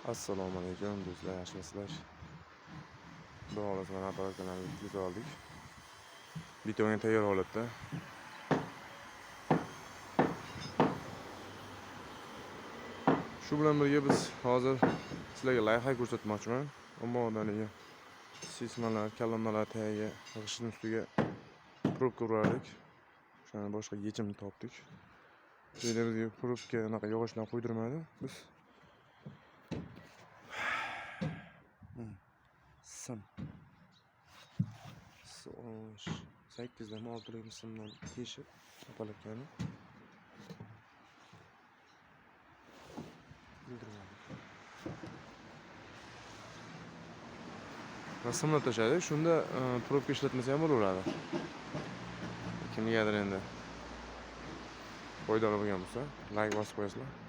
Assalomu alaykum do'stlar, yaxshimisizlar? Xudo xohlasa mana apparatlarni yuklab oldik. Bitta tayyor holatda. Shu bilan birga biz hozir sizlarga layfhack ko'rsatmoqchiman. Omonlarga sismalar, kalonlar tagiga, g'ishtning ustiga probka urardik. Shuni boshqa yechimni topdik. Bu yerda bizga probka unaqa yog'ochdan qo'ydirmadi. Biz sim 8dan 6 simdan teshib apparatlarni simlar tashadi. Shunda probka ishlatmasa ham bo'laveradi. Kimgadir endi foydali bo'lgan bo'lsa, like bosib qo'yasizlar.